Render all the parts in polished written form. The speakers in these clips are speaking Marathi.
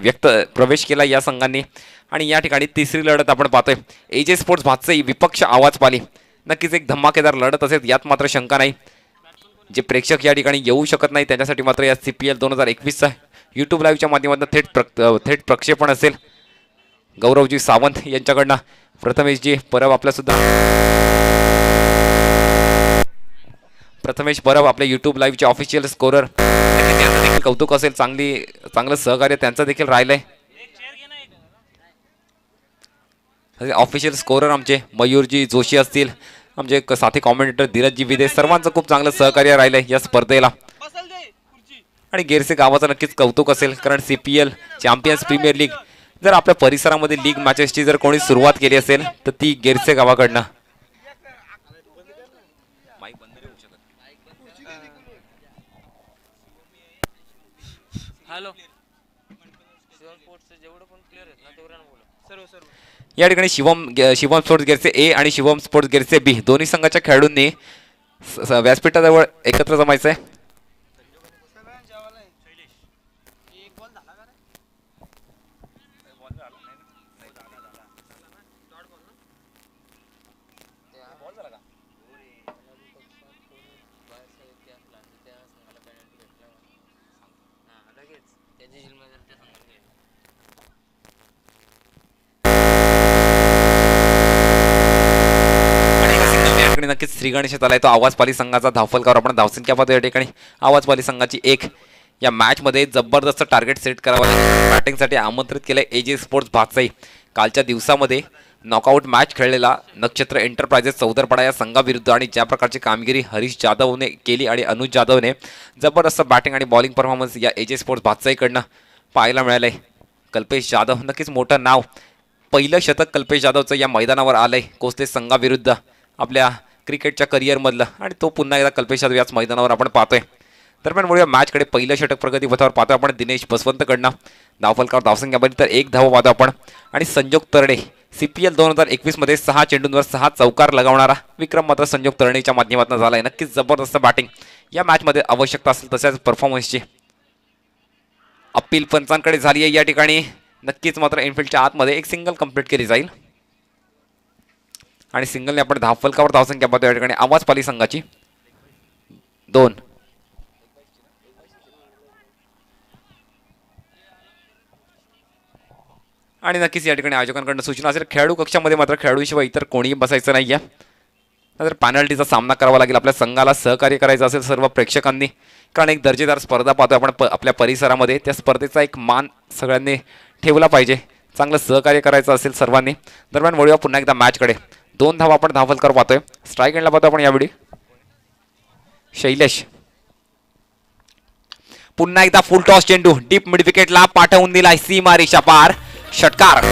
प्रवेश केला या संघांनी आणि या ठिकाणी तिसरी लढत आपण पाहतोय एजे स्पोर्ट्स भातसई विपक्ष आवाज पाली. नक्कीच एक धमाकेदार लढत असेल यात मात्र शंका नाही. जे प्रेक्षक या ठिकाणी येऊ शकत नाही त्यांच्यासाठी मात्र या CPL 2021चा यूट्यूब लाईव्हच्या माध्यमातून थेट प्रक्षेपण असेल. गौरवजी सावंत यांच्याकडनं प्रथमेशजी परब प्रथमेश परब आपल्या यूट्यूब लाईव्हचे ऑफिशियल स्कोरर. त्यांचं देखील कौतुक असेल. चांगलं सहकार्य त्यांचं देखील राहिलंय. ऑफिशियल स्कोरर आमचे मयूरजी जोशी असतील, आमचे साथी कॉमेंटेटर धीरजजी विदे, सर्वांचं खूप चांगलं सहकार्य राहिलंय या स्पर्धेला. आणि गेरसे गावाचं नक्कीच कौतुक असेल कारण CPL चॅम्पियन्स प्रीमियर लीग जर आपल्या परिसरामध्ये लीग मॅचेसची जर कोणी सुरुवात केली असेल तर ती गेरसे गावाकडनं. या ठिकाणी शिवम स्पोर्ट्स गेरसे A आणि शिवम स्पोर्ट्स गेरसे B दोन्ही संघाच्या खेळाडूंनी व्यासपीठाजवळ एकत्र जमायचं आहे. नक्कीच श्री गणेश आलाय तो आवाजपाली संघाचा धावफलकावर आपण धावसंख्या पाहतो. या ठिकाणी आवाजपाली संघाची 1 या मॅच मध्ये जबरदस्त टार्गेट सेट करावा लागेल. बॅटिंगसाठी आमंत्रित केलंय एजे स्पोर्ट्स भातसाई. कालच्या दिवसामध्ये नॉकआउट मॅच खेळलेला नक्षत्र एंटरप्राइजेस चौदरपाडा या संघाविरुद्ध आणि ज्या प्रकारची कामगिरी हरीश जाधवने केली आणि अनुज जाधवने जबरदस्त बॅटिंग आणि बॉलिंग परफॉर्मन्स या एजे स्पोर्ट्स भातसाईकडनं पाहायला मिळालंय. कल्पेश जाधव नक्कीच मोठं नाव. पहिलं शतक कल्पेश जाधवचं या मैदानावर आलंय कोस्ते संघाविरुद्ध आपल्या क्रिकेटच्या करिअरमधलं आणि तो पुन्हा एकदा कल्पेश जाधव याच मैदानावर आपण पाहतोय. दरम्यान वळूया मॅचकडे. पहिलं षटक प्रगतीपथावर पाहतोय आपण दिनेश बसवंतकडनं. धावफलकावर धावसंख्यामध्ये तर 1 धाव पाहतो आपण. आणि संजोग तरडे CPL 2021 मध्ये 6 चेंडूंवर 6 चौकार लगावणारा विक्रम मात्र संजोग तरडेच्या माध्यमातून झालाय. नक्कीच जबरदस्त बॅटिंग या मॅचमध्ये आवश्यकता असेल तशाच परफॉर्मन्सची. अपील पंचांकडे झाली आहे या ठिकाणी. नक्कीच मात्र इनफिल्डच्या आतमध्ये एक सिंगल कंप्लीट केली जाईल आणि सिंगलने आपण धावफलकावर धावसंख्या पाहतो या ठिकाणी आवाजपाली संघाची 2. आणि नक्कीच या ठिकाणी आयोजकांकडून सूचना असेल खेळाडू कक्षामध्ये मात्र खेळाडूशिवाय इतर कोणीही बसायचं नाही आहे. नंतर पॅनल्टीचा सामना करावा लागेल. आपल्या संघाला सहकार्य करायचं असेल सर्व प्रेक्षकांनी कारण एक दर्जेदार स्पर्धा पाहतो आपण आपल्या परिसरामध्ये. त्या स्पर्धेचा एक मान सगळ्यांनी ठेवला पाहिजे. चांगलं सहकार्य करायचं असेल सर्वांनी. दरम्यान वळूया पुन्हा एकदा मॅचकडे. 2 धावा आपण धावफलकावर पाहतोय. स्ट्राईक एंडला पाहतो आपण यावेळी शैलेश. पुन्हा एकदा फुल टॉस चेंडू डीप मिड विकेटला पाठवून दिलाय सीमा रेषा पार. षटकार.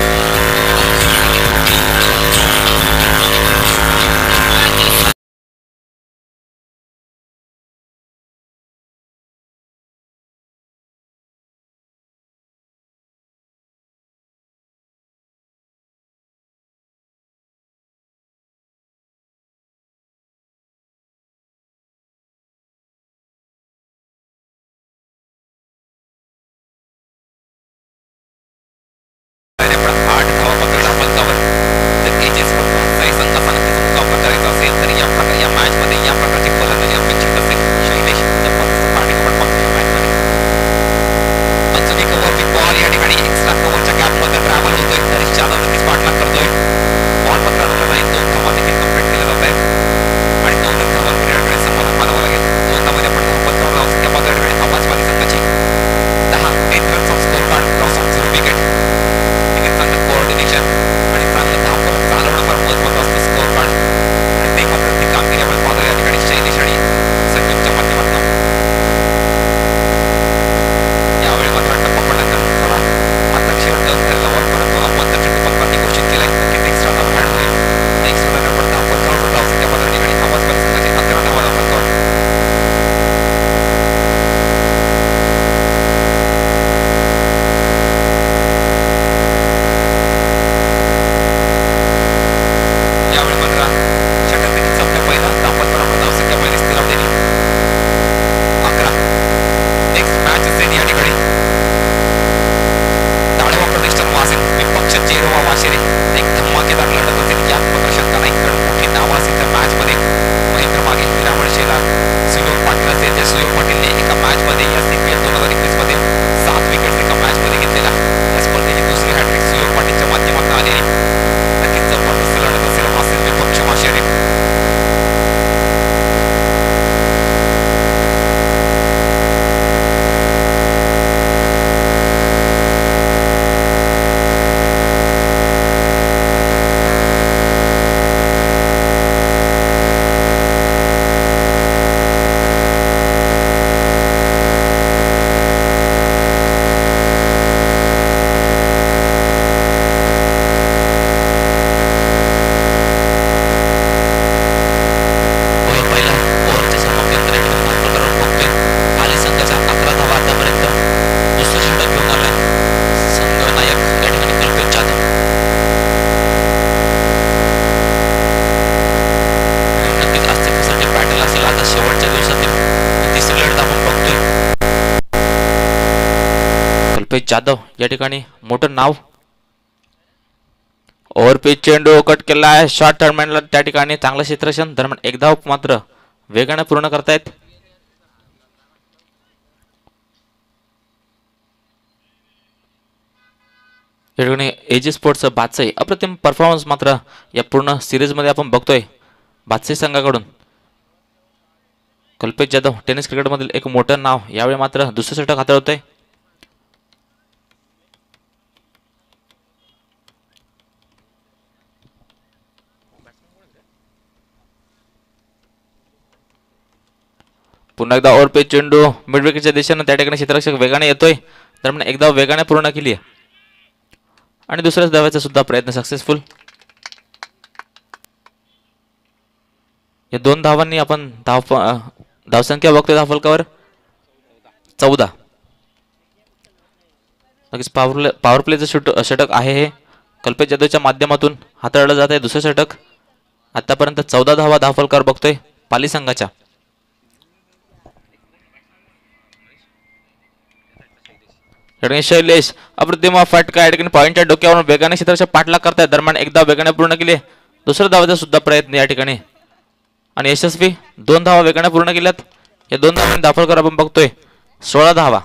कल्पेश जाधव या ठिकाणी मोठं नाव. ओव्हरपिच चेंडू कट केला आहे शॉर्ट टर्मिनल त्या ठिकाणी चांगलं क्षेत्ररक्षण दरम्यान एक धाव मात्र वेगाने पूर्ण करतायत. या ठिकाणी एजी स्पोर्ट्स बादशाही अप्रतिम परफॉर्मन्स मात्र या पूर्ण सिरीज मध्ये आपण बघतोय बादशाही संघाकडून. कल्पेश जाधव टेनिस क्रिकेट मधील एक मोठं नाव यावेळी मात्र दुसरं षटक हाताळतोय. पुन्हा एकदा ओव्हरपिच चेंडू मिडविकेटच्या दिशेनं त्या ठिकाणी क्षेत्ररक्षक वेगाने येतोय दरम्यान एकदा वेगाने पूर्ण केली आहे आणि दुसऱ्याच धावाचा सुद्धा प्रयत्न सक्सेसफुल. या 2 धावांनी आपण धावसंख्या बघतोय धावफलकावर 14. नक्कीच पॉवर प्लेचं षटक आहे हे कल्पेश जाधवच्या माध्यमातून हाताळलं जात आहे. दुसरं षटक आतापर्यंत 14 धावा धावफलकावर बघतोय पाली संघाच्या. शैलेश अप्रतिम फटका या ठिकाणी पॉइंटच्या डोक्यावरून वेगाने क्षेत्राच्या पाठलाग करतायत दरम्यान एकदा वेगाने पूर्ण केले दुसऱ्या धावाचा सुद्धा प्रयत्न या ठिकाणी आणि यशस्वी. 2 धावा वेगाने पूर्ण केल्यात. या 2 धावांनी धावफलकावर आपण बघतोय 16 धावा.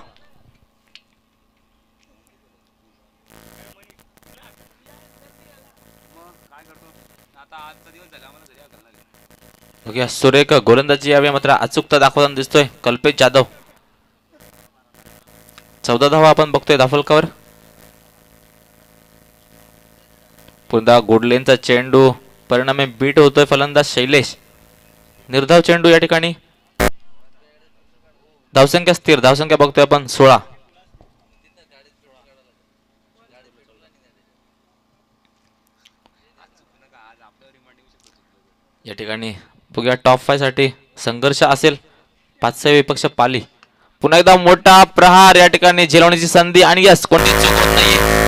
सुरेख गोलंदाजी यावेळी मात्र अचूकता दाखवताना दिसतोय कल्पेश जाधव. 14 धावा आपण बघतोय धावफलकावर. पुन्हा गुडलेनचा चेंडू परिणामी बीट होतोय फलंदाज शैलेश. निर्धाव चेंडू या ठिकाणी धावसंख्या स्थिर धावसंख्या बघतोय आपण 16. या ठिकाणी बघूया टॉप 5 साठी संघर्ष असेल. 5 विपक्ष पाली. पुन्हा एकदा मोठा प्रहार या ठिकाणी झेलवण्याची संधी आणि यस कोणती चूक होत नाहीये.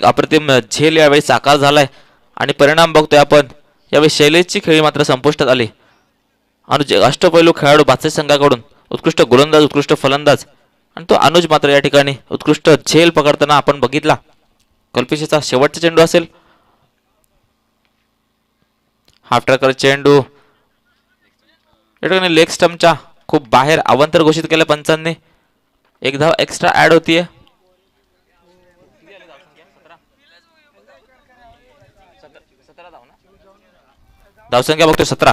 अप्रतिम झेल यावेळी साकार झालाय आणि परिणाम बघतोय आपण यावेळी शैलेशची खेळी मात्र संपुष्टात आली. अनुज अष्टपैलू खेळाडू बादशाही संघाकडून उत्कृष्ट गोलंदाज उत्कृष्ट फलंदाज आणि तो अनुज मात्र या ठिकाणी उत्कृष्ट झेल पकडताना आपण बघितला. कल्पेशचा शेवटचा चेंडू असेल. हाफ ट्रॅकर चेंडू या ठिकाणी लेग स्टंपच्या खूप बाहेर अवांतर घोषित केलं पंचांनी. एक धाव एक्स्ट्रा ऍड होतीये. धावसंख्या बघतोय 17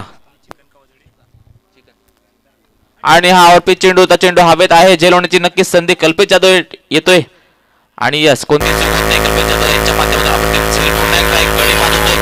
आणि हा ओव्हरपिच चेंडू हवेत आहे. झेल होण्याची नक्कीच संधी कल्पेश जाधव येतोय आणि यस कोणती चूक होत नाही कल्पेश जाधव यांच्या माध्यमातून आपण पुन्हा एकदा एक गडी बांधतोय.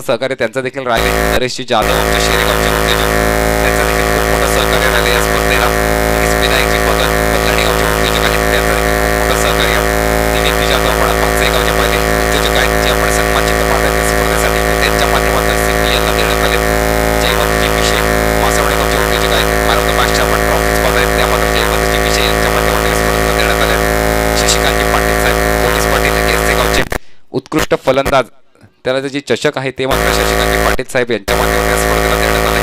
सहकार्य त्यांचं देखील राहिले. नरेशजी जाधव आमच्या शेरेगावचे उत्तेजक त्यांचं देखील खूप मोठं सहकार्य राहिले या स्पर्धेला. विनायकजी भगत बदलाणी गावचे उद्योजक आहेत त्यांचं देखील खूप मोठं सहकार्य. दिलीपजी जाधव आपण पाचसाई गावचे पहिले उद्योजक आहेत जे आपण सन्मानित पाहतात या स्पर्धेसाठी त्यांच्या माध्यमातून CPL ला देण्यात आले. जयवंतजी विषय मासवडे गावचे उद्योजक आहेत. मॅन ऑफ द मॅचच्या आपण ट्रॉफीज पाहतायत त्यामध्ये जयवंतजी विषय यांच्या माध्यमातून या स्पर्धेला देण्यात आले. शशिकांतजी पाटील साहेब पोलीस पाटील केसते गावचे उत्कृष्ट फलंदाज त्याला जे चषक आहे ते मात्र शशिकांतजी पाटील साहेब यांच्या माध्यमातून या स्पर्धेला देण्यात आले.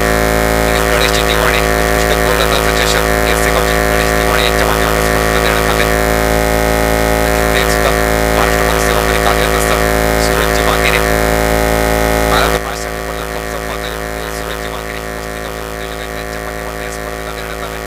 गणेशजी दिवाणे उत्कृष्ट गोलंदाज चषक केसते गावचे गणेश दिवाणे यांच्या माध्यमातून स्पर्धेला देण्यात आले. ते सुद्धा महाराष्ट्र पोलीस सेवामध्ये कार्यरत असतात. Surajji Waghere man of the match साठी पण थम्स अप पाहताय सूरजजी वाघेरे कुस्ती गावचे उद्योजक आहेत त्यांच्या माध्यमातून या स्पर्धेला देण्यात आले.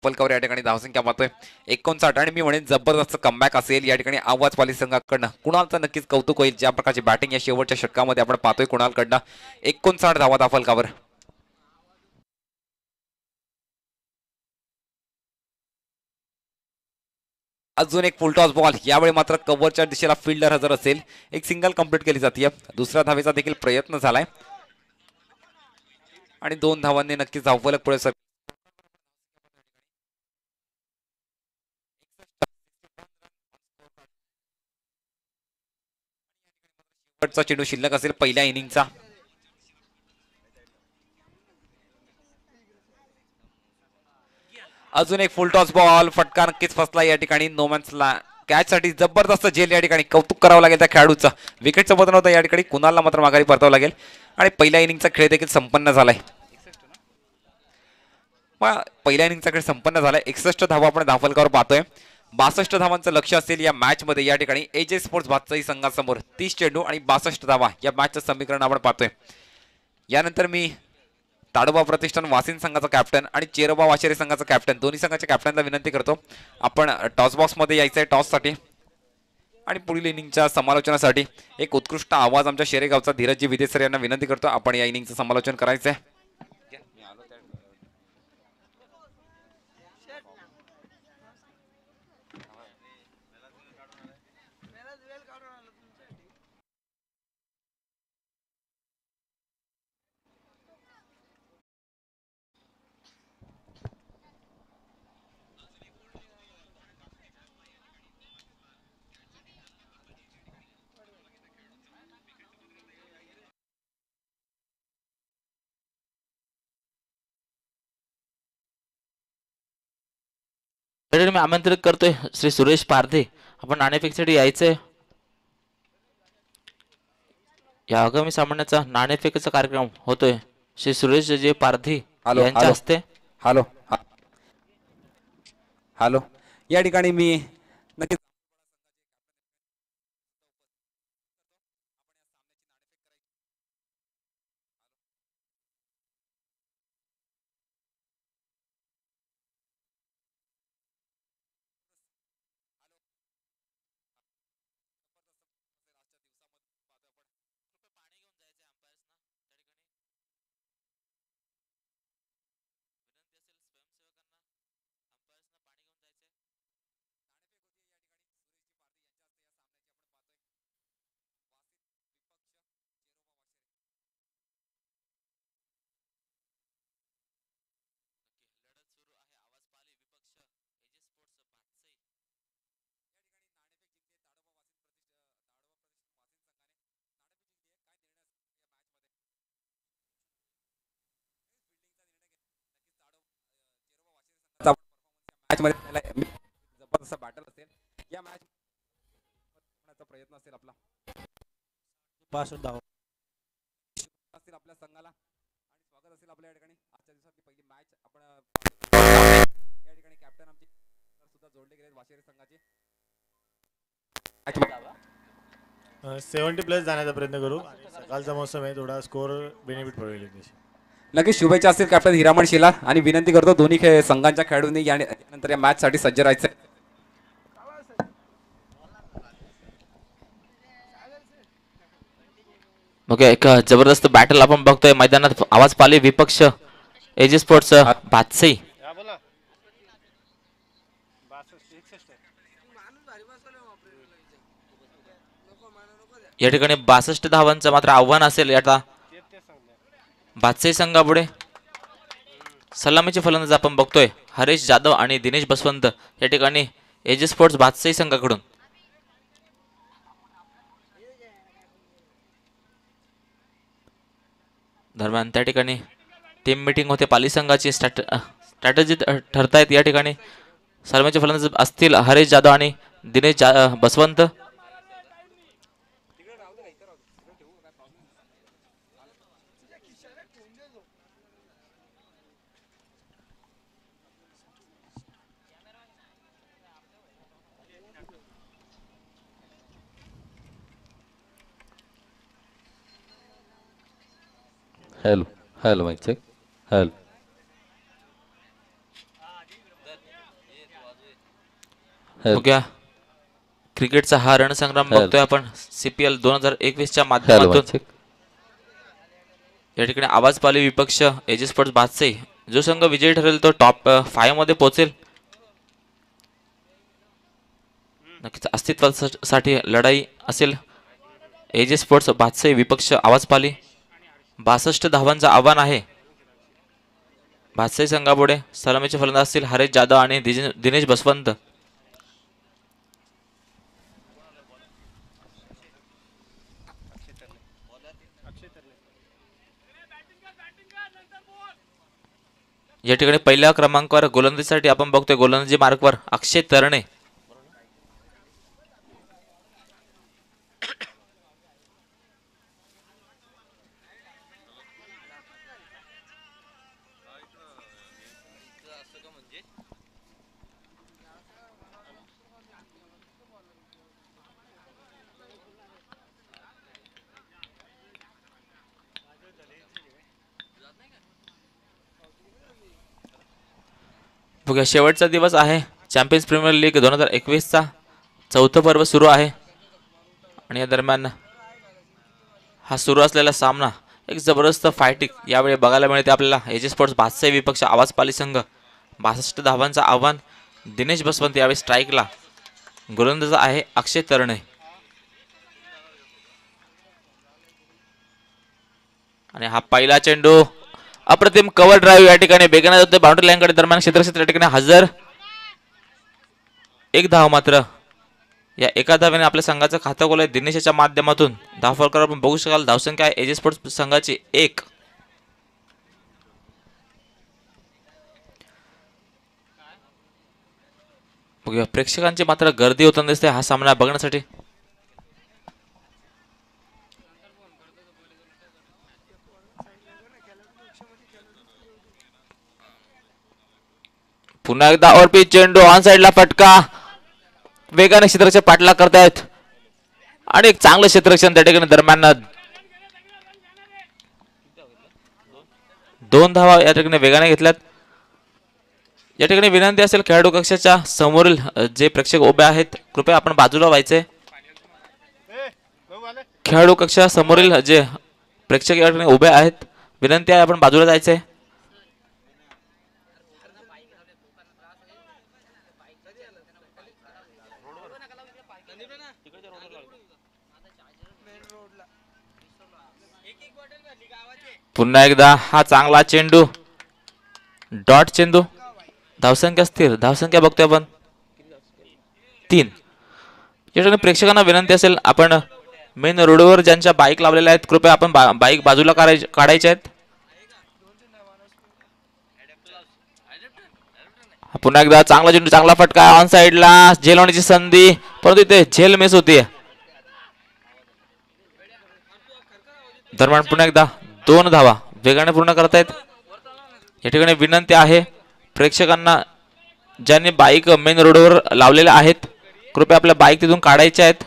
फलकावर या ठिकाणी धावसंख्या पाहतोय 59 आणि मी म्हणेन जबरदस्त कमबॅक असेल या ठिकाणी आवाज पाली संघाकडनं. कुणालचं नक्कीच कौतुक होईल ज्या प्रकारची बॅटिंग या शेवटच्या षटकामध्ये आपण पाहतोय कुणालकडनं. 59 धावा त्या फलकावर. अजून एक फुलटॉस बॉल यावेळी मात्र कव्हरच्या दिशेला फिल्डर हजर असेल. एक सिंगल कंप्लीट केली जाते. दुसऱ्या धावेचा देखील प्रयत्न झालाय आणि 2 धावांनी नक्कीच धावफलक पुढे सर. शेवटचा चेंडू शिल्लक असेल पहिल्या इनिंगचा. अजून एक फुलटॉस बॉल फटका नक्कीच फसला या ठिकाणी. नो मॅन्स लँड कॅच साठी जबरदस्त झेल या ठिकाणी कौतुक करावं लागेल त्या खेळाडूचं. विकेटचं पतन होतं या ठिकाणी, कुणालला मात्र माघारी परतावं लागेल आणि पहिल्या इनिंगचा खेळ देखील संपन्न झालाय. पहिल्या इनिंगचा खेळ संपन्न झालाय. 61 धावा आपण धावफलकावर पाहतोय. 62 धावांचं लक्ष असेल या मॅच मध्ये या ठिकाणी एजे स्पोर्ट्स भातसाई संघासमोर. 30 चेंडू आणि 62 धावा या मॅचचं समीकरण आपण पाहतोय. यानंतर मी ताडोबा प्रतिष्ठान वासिन संघाचा कॅप्टन आणि चेरोबा वाशेरे संघाचा कॅप्टन दोन्ही संघाच्या कॅप्टनला विनंती करतो आपण टॉस बॉक्स मध्ये यायचं आहे टॉससाठी आणि पुढील इनिंगच्या समालोचनासाठी एक उत्कृष्ट आवाज आमच्या शेरेगावचा धीरजी विदे सर यांना विनंती करतो आपण या इनिंगचं समालोचन करायचं आहे. मी आमंत्रित करतोय श्री सुरेश पारधे, आपण नाणेफेकीसाठी यायचंय. या आगामी सामन्याचा नाणेफेकीचा कार्यक्रम होतोय श्री सुरेश जे पारधी यांच्या हस्ते. हॅलो हॅलो या ठिकाणी मी नक्की मॅच मध्ये जबरदस्त बॅटल असेल या मॅच प्रयत्न असेल आपला 62 धावा असेल आपल्या संघाला आणि स्वागत असेल आपल्या या ठिकाणी. आजच्या दिवसातली पहिली मॅच आपण या ठिकाणी कॅप्टन आमचे सुद्धा जोडले गेले वाशेरे संघाचे. 70 प्लस जाण्याचा प्रयत्न करू. सकाळचा मौसम आहे, थोडा स्कोर बेनिफिट पडेल. नक्कीच शुभेच्छा असतील कॅप्टन हिरामण शिला आणि विनंती करतो दोन्ही संघांच्या खेळाडूंनी यानंतर या मॅच साठी सज्ज राहायचं. ओके, एक जबरदस्त बॅटल आपण बघतोय मैदानात. आवाज पाली विपक्ष एजे स्पोर्ट्स भातसई. या ठिकाणी 62 धावांचं मात्र आव्हान असेल आता भातसई संघापुढे. सलामीचे फलंदाज आपण बघतोय हरेश जाधव आणि दिनेश बसवंत या ठिकाणी एजे स्पोर्ट्स भातसई संघाकडून. दरम्यान त्या ठिकाणी टीम मीटिंग होते पाली संघाची. स्ट्रॅटेजी ठरतायत या ठिकाणी. सलामीचे फलंदाज असतील हरेश जाधव आणि Dinesh Baswant. Hello hello mike check. Hello okay, क्रिकेटचा हा रणसंग्राम बघतोय आपण CPL 2021च्या माध्यमातून. या ठिकाणी आवाज पाली विपक्ष एजे स्पोर्ट्स भातसई. जो संघ विजयी ठरेल तो टॉप 5 मध्ये पोहोचेल. नक्कीच अस्तित्वासाठी लढाई असेल. एजे स्पोर्ट्स भातसई विपक्ष आवाज पाली. 62 धावांचं आव्हान आहे भातसई संघापुढे. सलामीचे फलंदाज असतील हरेश जाधव आणि दिनेश बसवंत. या ठिकाणी पहिल्या क्रमांकावर गोलंदाजीसाठी आपण बघतोय गोलंदाजी मार्कवर अक्षय तरणे. बघा शेवटचा दिवस आहे चॅम्पियन्स प्रीमियर लीग 2021चा चौथं पर्व सुरू आहे आणि या दरम्यान हा सुरू असलेला सामना एक जबरदस्त फायटिंग यावेळी बघायला मिळते आपल्याला. एजे स्पोर्ट्स भातसाई विपक्ष आवाज पाली संघ 62 धावांचं आव्हान. दिनेश बसवंत यावेळी स्ट्राईकला. गोलंदाज आहे अक्षय तरणे आणि हा पहिला चेंडू अप्रतिम कव्हर ड्राईव्ह या ठिकाणी बेगाने जातो बाउंड्री लाईनकडे. दरम्यान क्षेत्रक्षेत्र या ठिकाणी हजर. एक धाव मात्र या एका धावेने आपल्या संघाचं खातं खोलय दिनेशच्या माध्यमातून. धावफलकावर आपण बघू शकाल धावसंख्या आहे एजे स्पोर्ट्स संघाची 1. बघूया प्रेक्षकांची मात्र गर्दी होताना दिसते हा सामना बघण्यासाठी. पुन्हा एकदा ओरपी चेंडू ऑन साइडला फटका. वेगाने क्षेत्ररक्षक पाठलाग करतायत आणि एक चांगलं क्षेत्ररक्षण त्या ठिकाणी. दरम्यान 2 धावा या ठिकाणी वेगाने घेतल्यात. या ठिकाणी विनंती असेल खेळाडू कक्षाच्या समोरील जे प्रेक्षक उभे आहेत कृपया आपण बाजूला व्हायचे. खेळाडू कक्षा समोरील जे प्रेक्षक या ठिकाणी उभे आहेत विनंती आहे आपण बाजूला जायचे. पुन्हा एकदा हा चांगला चेंडू डॉट चेंडू. धावसंख्या स्थिर. धावसंख्या बघतोय आपण 3. या ठिकाणी प्रेक्षकांना विनंती असेल आपण मेन रोडवर ज्यांच्या बाईक लावलेल्या आहेत कृपया आपण बाईक बाजूला काढायच्या आहेत. पुन्हा एकदा चांगला चेंडू चांगला फटका ऑन साइडला. झेल होण्याची संधी परंतु इथे झेल मिस होती. दरम्यान पुन्हा एकदा 2 धावा वेगाने पूर्ण करतायत. या ठिकाणी विनंती आहे प्रेक्षकांना ज्यांनी बाईक मेन रोडवर लावलेल्या आहेत कृपया आपल्या बाईक तिथून काढायच्या आहेत.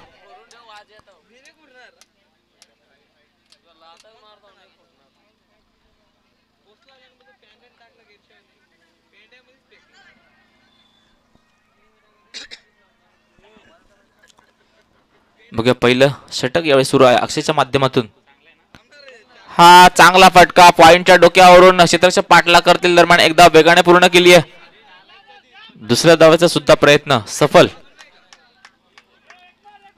बघूया पहिलं षटक यावेळी सुरू आहे अक्षयच्या माध्यमातून. हा चांगला फटका पॉइंटच्या डोक्यावरून क्षेत्ररक्षक पाठलाग करतील. दरम्यान एकदा वेगाने पूर्ण केली आहे. दुसऱ्या धावेचा सुद्धा प्रयत्न सफल.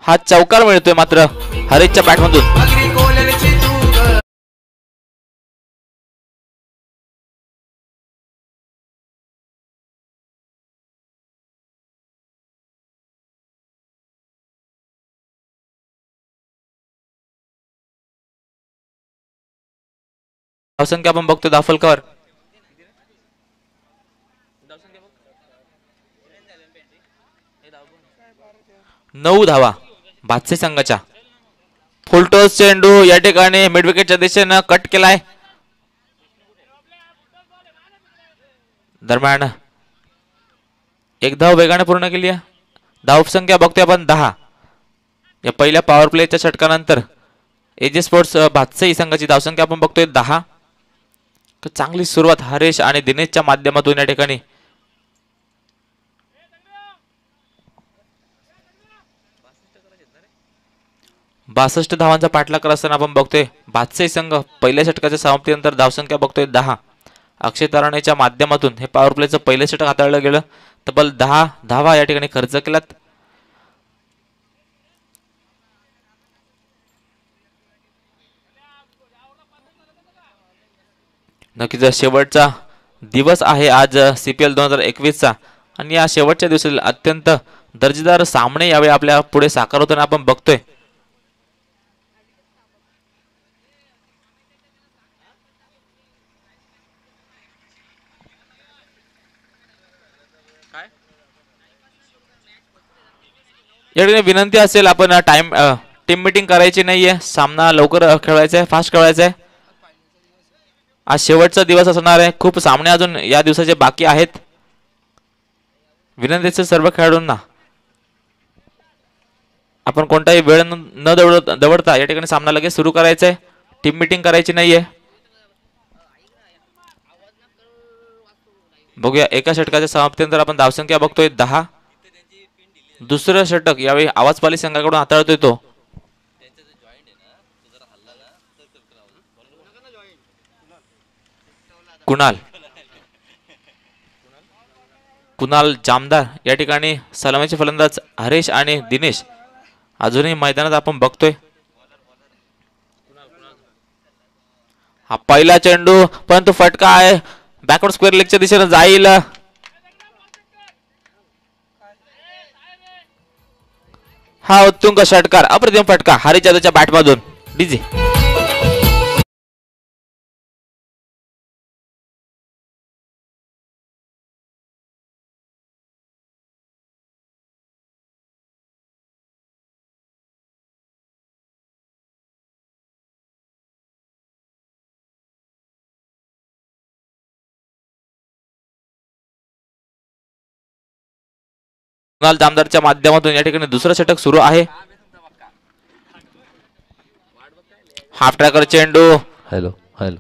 हा चौकार मिळतोय मात्र हरीशच्या बॅटमधून. धावसंख्या आपण बघतो धावफलकावर 9 धावा भातसे संघाच्या. फुलटॉस चेंडू या ठिकाणी मिड विकेटच्या दिशेने कट केलाय. दरम्यान एक धाव वेगाने पूर्ण केली आहे. धावसंख्या बघतोय आपण 10. या पहिल्या पॉवर प्लेच्या षटकानंतर एजे स्पोर्ट्स भातसे संघाची धावसंख्या आपण बघतोय 10. चांगली सुरुवात हरेश आणि दिनेशच्या माध्यमातून या ठिकाणी. बासष्ट धावांचा पाठलाग करत असताना आपण बघतोय भातसे संघ पहिल्या षटकाच्या समाप्तीनंतर धावसंख्या बघतोय 10. अक्षय तराणेच्या माध्यमातून हे पॉवर प्लेचं पहिलं षटक हाताळलं गेलं. तब्बल 10 धावा या ठिकाणी खर्च केल्यात. नक्कीच शेवटचा दिवस आहे आज CPL 2021चा आणि या शेवटच्या दिवशी अत्यंत दर्जेदार सामने यावेळी आपल्या पुढे साकार होताना आपण बघतोय. या ठिकाणी विनंती असेल आपण टीम मीटिंग करायची नाहीये. सामना लवकर खेळवायचा आहे फास्ट खेळवायचा आहे. आज शेवटचा दिवस असणार आहे. खूप सामने अजून या दिवसाचे बाकी आहेत. विनंती सर्व खेळाडूंना आपण कोणताही वेळ न दवडता या ठिकाणी सामना लगेच सुरू करायचा आहे. टीम मीटिंग करायची नाहीये. बघूया एका षटकाच्या समाप्तीनंतर आपण धावसंख्या बघतोय 10. दुसरं षटक यावेळी आवाज पाली संघाकडून हाताळतोय तो कुणाल कुणाल जामदार. या ठिकाणी सलामीचे फलंदाज हरेश आणि दिनेश अजूनही मैदानात आपण बघतोय. हा पहिला चेंडू परंतु फटका आहे. बॅकवर्ड स्क्वेअर लेगच्या दिशेने जाईल. हा उत्तुंग षटकार अप्रतिम फटका हरीश जाधवच्या बॅटमधून. डीजे कुणाल जामदारच्या माध्यमातून या ठिकाणी दुसरं षटक सुरू आहे. हाफ ट्रॅकर चेंडू हॅलो हॅलो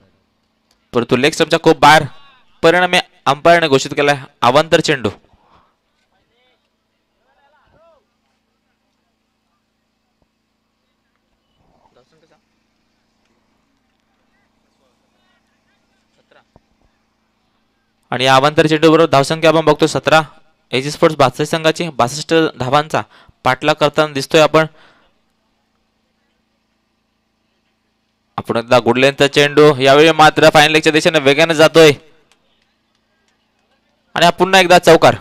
परंतु लेग स्टंपच्या खूप बाहेर. परिणामी अंपायरने घोषित केलाय अवांतर चेंडू. आणि या अवांतर चेंडू बरोबर धावसंख्या आपण बघतो 17. एजी स्पोर्ट्स बादशाही संघाची 62 धावांचा पाठलाग करताना दिसतोय आपण. आपण एकदा गुडलेनचा चेंडू यावेळी मात्र फायनल लेगच्या दिशेने वेगाने जातोय आणि हा पुन्हा एकदा चौकार.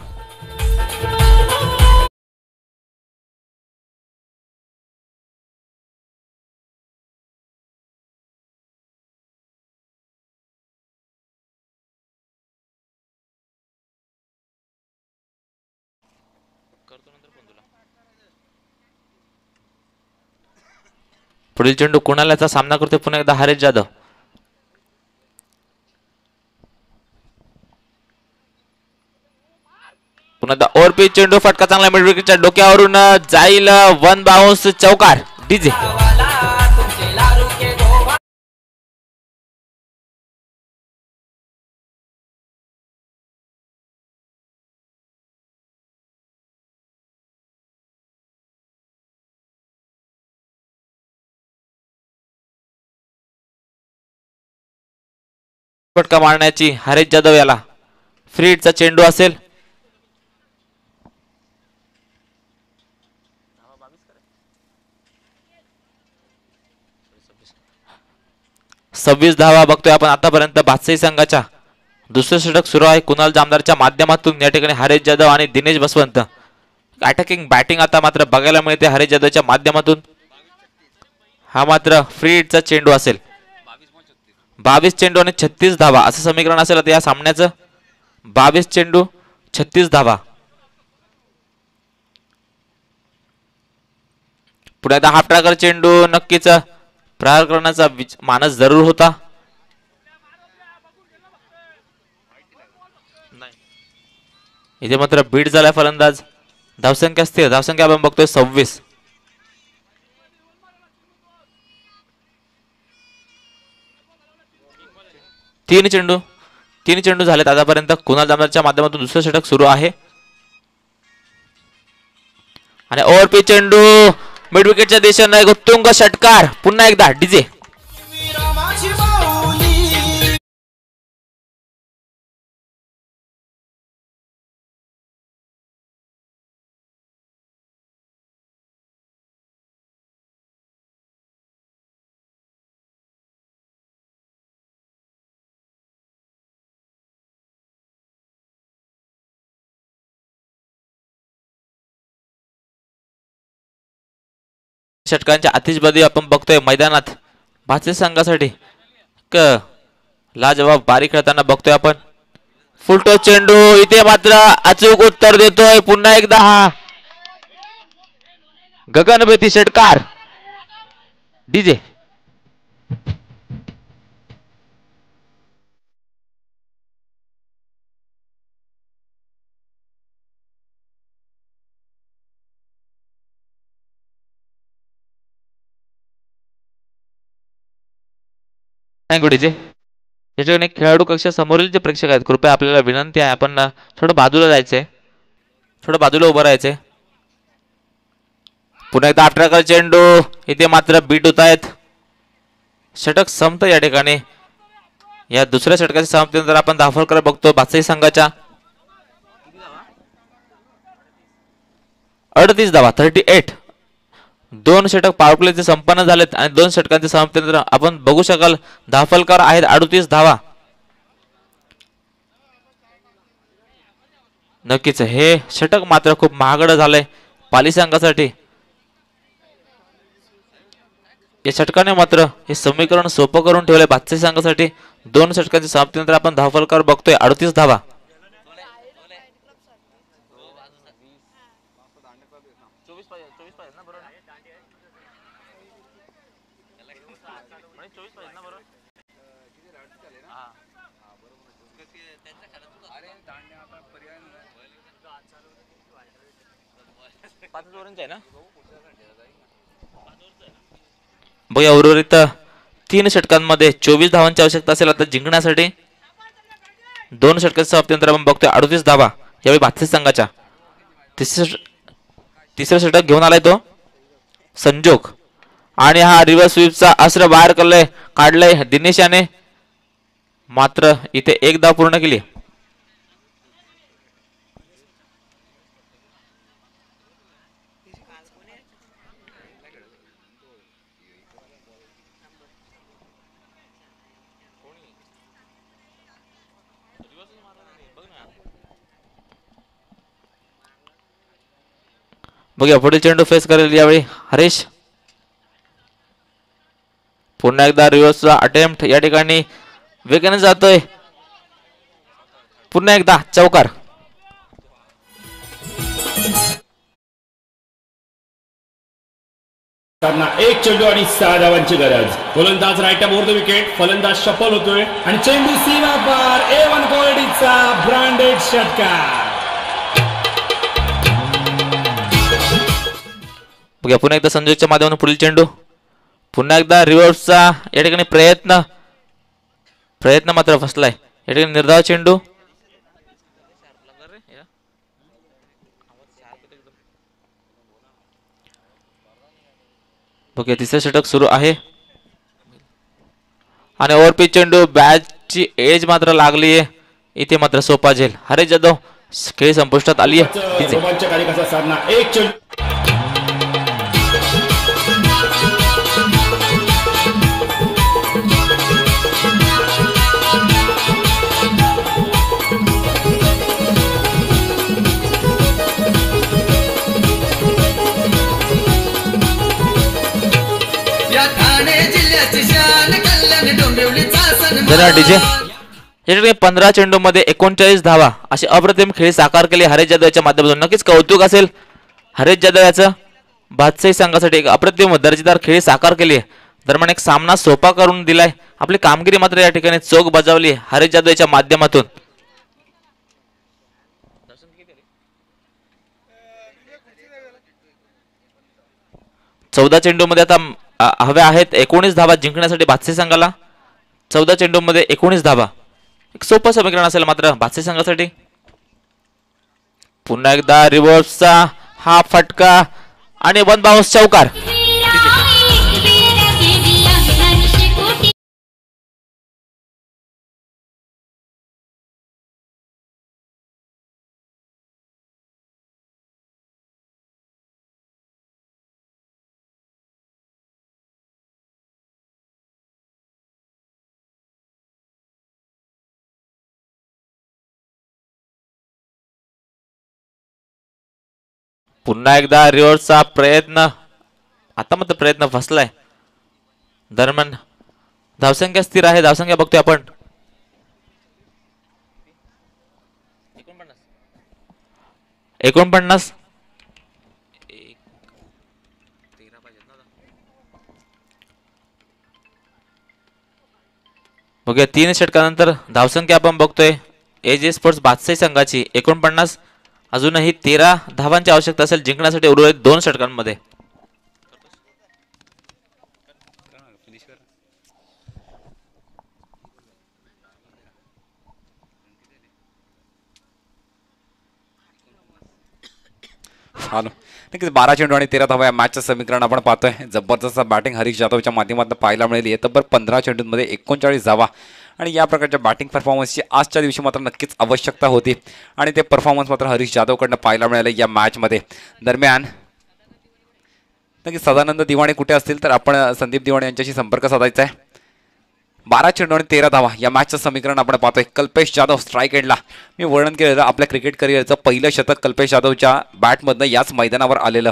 पुढील चेंडू कुणालाचा सामना करतोय पुन्हा एकदा हरेश जाधव. पुन्हा एकदा ओव्हरपिच चेंडू फटका चांगला मिड विकेटच्या डोक्यावरून जाईल. वन बाउन्स चौकार. डीजे फटका मारण्याची हरेश जाधव याला. फ्री हिटचा चेंडू असेल. सव्वीस धावा बघतोय आपण आतापर्यंत बादशाही संघाच्या. दुसरं षटक सुरू आहे कुणाल जामदारच्या माध्यमातून. या ठिकाणी हरेश जाधव आणि दिनेश बसवंत. अटॅकिंग बॅटिंग आता मात्र बघायला मिळते हरेश जाधवच्या माध्यमातून. हा मात्र फ्री हिटचा चेंडू असेल. 22 चेंडू आणि 36 धावा असं समीकरण असेल आता या सामन्याचं. 22 चेंडू 36 धावा. पुढे आता हाफ ट्रॅकर चेंडू नक्कीच प्रहार करण्याचा मानस जरूर होता. इथे मात्र बीट झालाय फलंदाज. धावसंख्या स्थिर. धावसंख्या आपण बघतोय 26. तीन चेंडू झालेत आतापर्यंत. कुणाल जामदारच्या माध्यमातून दुसरं षटक सुरू आहे आणि ओव्हरपिच चेंडू मिड विकेटच्या दिशेने उत्तुंग षटकार. पुन्हा एकदा डीजे षटकांच्या आतिषबाजी आपण बघतोय मैदानात बादशाही संघासाठी. लाजवाब बारी खेळताना बघतोय आपण. फुलटो चेंडू इथे मात्र अचूक उत्तर देतोय पुन्हा एकदा हा गगनभेदी षटकार. DJ thank you DJ. या ठिकाणी खेळाडू कक्षा समोरील जे प्रेक्षक आहेत कृपया आपल्याला विनंती आहे आपण थोडं बाजूला जायचंय, थोडं बाजूला उभं राहायचंय. पुन्हा एकदा अठराकर चेंडू इथे मात्र बीट होत आहेत. षटक संपत या ठिकाणी. या दुसऱ्या षटकाच्या समाप्तीनंतर आपण धावफलक बघतो भातसाई संघाच्या 38 धावा 38. 2 षटक पॉवर प्लेचे संपन्न झालेत आणि 2 षटकांच्या समाप्तीनंतर आपण बघू शकाल धावफलकावर आहेत 38 धावा. नक्कीच हे षटक मात्र खूप महागडं झालंय पाली संघासाठी. या षटकाने मात्र हे समीकरण सोपं करून ठेवलंय भातसाई संघासाठी. 2 षटकांच्या समाप्तीनंतर आपण धावफलकावर बघतोय 38 धावा. बघा उर्वरित 3 षटकांमध्ये 24 धावांची आवश्यकता असेल आता जिंकण्यासाठी. 2 षटकांच्या समाप्तीनंतर आपण बघतोय 38 धावा यावेळी भातसाई संघाच्या. तिसरं षटक घेऊन आलाय तो संजोग आणि हा रिव्हर्स स्वीपचा अस्त्र बाहेर काढलंय दिनेश याने. मात्र इथे 1 धाव पूर्ण केली. बघूया पुढील चेंडू फेस करेल यावेळी हरीश. पुन्हा एकदा रिव्हर्सचा अटेम्प्ट या ठिकाणी वेगाने जातोय. पुन्हा एकदा चौकार. एक चेंडू आणि 6 धावांची गरज. फलंदाज right up over the wicket. फलंदाज शफल होतोय आणि चेंडू सीमा पार. A1 क्वालिटीचा ब्रँडेड षटकार. बघूया पुन्हा एकदा संजयच्या माध्यमातून पुढील चेंडू. पुन्हा एकदा रिव्हर्सचा या ठिकाणी प्रयत्न मात्र फसलाय. या ठिकाणी निर्धाव चेंडू. बघूया तिसरे षटक सुरू आहे आणि ओव्हरपिच चेंडू. बॅटची एज मात्र लागली आहे इथे मात्र सोपा झेल. हरीश जाधव खेळ संपुष्टात आली आहे. रोमांचकारी कसा सामना. एक चेंडू डीजे या ठिकाणी 15 चेंडू मध्ये 39 धावा अशी अप्रतिम खेळी साकार केली हरीश जाधवच्या माध्यमातून. नक्कीच कौतुक असेल हरीश जाधव याचं. भातसाई संघासाठी एक अप्रतिम दर्जेदार खेळी साकार केली आहे. दरम्यान एक सामना सोपा करून दिलाय. आपली कामगिरी मात्र या ठिकाणी चोख बजावली हरीश जाधव याच्या माध्यमातून. चौदा चेंडू मध्ये आता हव्या आहेत 19 धावा जिंकण्यासाठी भातसाई संघाला. 14 चेंडू मध्ये 19 धावा एक सोपं समीकरण असेल मात्र भातसाई संघासाठी. पुन्हा एकदा रिव्हर्सचा हा फटका आणि 1 बाउन्स चौकार. पुन्हा एकदा रिव्हर्सचा प्रयत्न. आता मात्र प्रयत्न फसलाय. दरम्यान धावसंख्या स्थिर आहे. धावसंख्या बघतोय आपण 49. बघूया 3 षटकानंतर धावसंख्या आपण बघतोय एजे स्पोर्ट्स भातसाई संघाची 49. अजूनही 13 धावांची आवश्यकता असेल जिंकण्यासाठी उर्वरित 2 षटकांमध्ये. चालू नक्कीच 12 चेंडू आणि 13 धावा या मॅचचं समीकरण आपण पाहतोय. जबरदस्त बॅटिंग हरीश जाधवच्या माध्यमातून पाहायला मिळाली आहे. तब्बल 15 चेंडूंमध्ये 39 धावा आणि या प्रकारच्या बॅटिंग परफॉर्मन्सची आजच्या दिवशी मात्र नक्कीच आवश्यकता होती आणि ते परफॉर्मन्स मात्र हरीश जाधवकडनं पाहायला मिळालं या मॅचमध्ये. दरम्यान नक्की सदानंद दिवाणे कुठे असतील तर आपण संदीप दिवाणे यांच्याशी संपर्क साधायचा आहे. 12 चेंडू आणि 13 धावा या मॅचचं समीकरण आपण पाहतोय. कल्पेश जाधव स्ट्राईक एंडला. मी वर्णन केलेलं आपल्या क्रिकेट करिअरचं पहिलं शतक कल्पेश जाधवच्या बॅटमधनं याच मैदानावर आलेलं.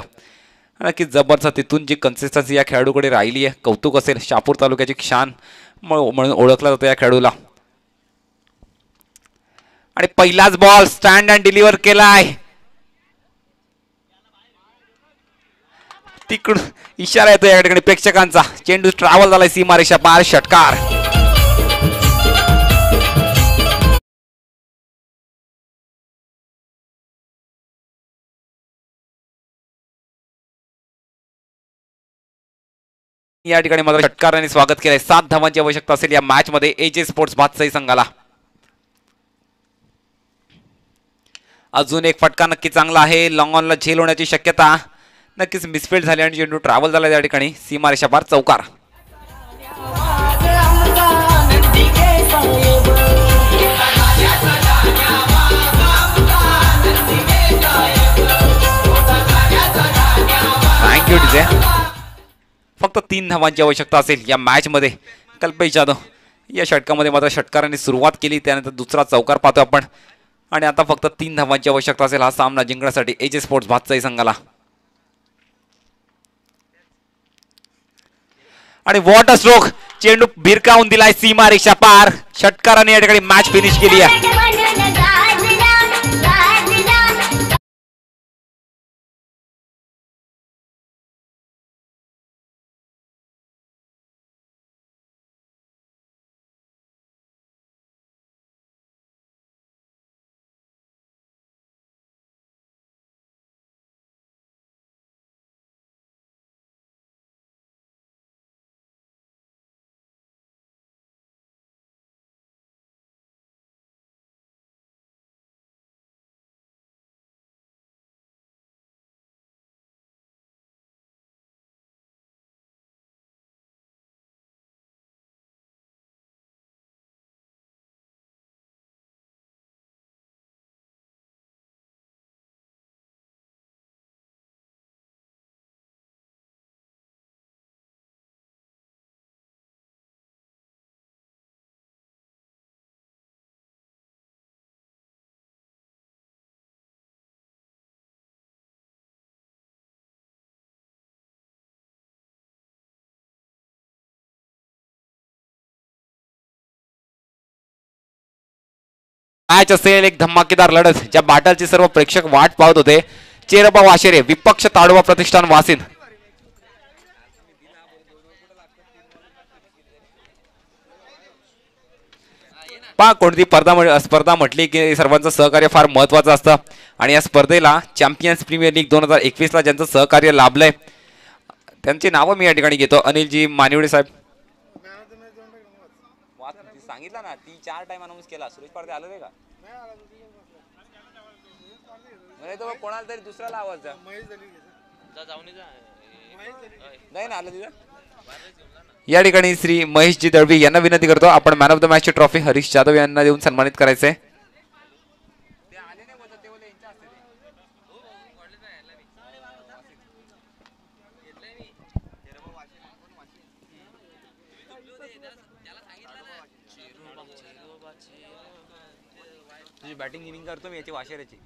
नक्कीच जबरदस्त तिथून जी कन्सिस्टन्सी या खेळाडूकडे राहिली आहे, कौतुक असेल. शहापूर तालुक्याची शान म्हणून ओळखला जातो या खेळाडूला. आणि पहिलाच बॉल स्टँड अँड डिलिव्हर केलाय. तिकडून इशारा येतो या ठिकाणी प्रेक्षकांचा. चेंडू ट्रॅव्हल झालाय सीमारेषा पार. षटकार. या ठिकाणी मात्र षटकाराने स्वागत केलंय. 7 धावांची आवश्यकता असेल या मॅच मध्ये एजे स्पोर्ट्स भातसाई संघाला. अजून एक फटका नक्की चांगला आहे. लॉंग ऑनला झेल होण्याची शक्यता. नक्कीच मिसफील्ड झाली आणि चेंडू ट्रॅव्हल झाला या ठिकाणी सीमारेषा पार. चौकार. Thank you DJ. फक्त 3 धावांची आवश्यकता असेल या मॅच मध्ये. कल्पेश जाधव या षटकामध्ये मात्र षटकारांनी सुरुवात केली, त्यानंतर दुसरा चौकार पाहतो आपण आणि आता फक्त 3 धावांची आवश्यकता असेल हा सामना जिंकण्यासाठी एजे स्पोर्ट्स भातसाई संघाला. आणि वॉट अ स्ट्रोक. चेंडू भिरकावून दिलाय सीमारेषा पार. षटकाराने या ठिकाणी मॅच फिनिश केली आहे. मॅच असेल एक धमाकेदार लढत ज्या बाटलचे सर्व प्रेक्षक वाट पाहत होते. चेरबा वाशेरे विपक्ष ताडोबा प्रतिष्ठान वासिन. पहा कोणती स्पर्धा म्हटली की सर्वांचं सहकार्य फार महत्वाचं असतं आणि या स्पर्धेला चॅम्पियन्स प्रीमियर लीग 2021 ला ज्यांचं सहकार्य लाभलंय त्यांची नावं मी या ठिकाणी घेतो. अनिलजी मानिवडे साहेब. सांगितलं ना ती 4 टाइम अनाउन्स केला. सुरेश पारदे आलं नाही का? नाही तर कोणाला तरी दुसऱ्याला आवाज द्या. नाही ना आलं तिथं. या ठिकाणी श्री महेशजी दळवी यांना विनंती करतो आपण मॅन ऑफ द मॅचची ट्रॉफी हरीश जाधव यांना देऊन सन्मानित करायचंय. तुझी बॅटिंग इनिंग करतो मी याची वाशेऱ्याची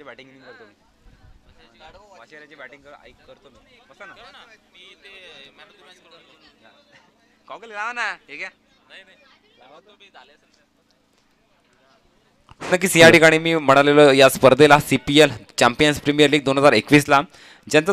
बॅटिंग इनिंग करतो मी. वाशेऱ्याची बॅटिंग करतो मी. बसा ना. कॉकल लावा ना. हे घ्या. नक्कीच या ठिकाणी मी म्हणालेलो या स्पर्धेला CPL चॅम्पियन्स प्रीमियर लीग 2021 ला ज्यांचं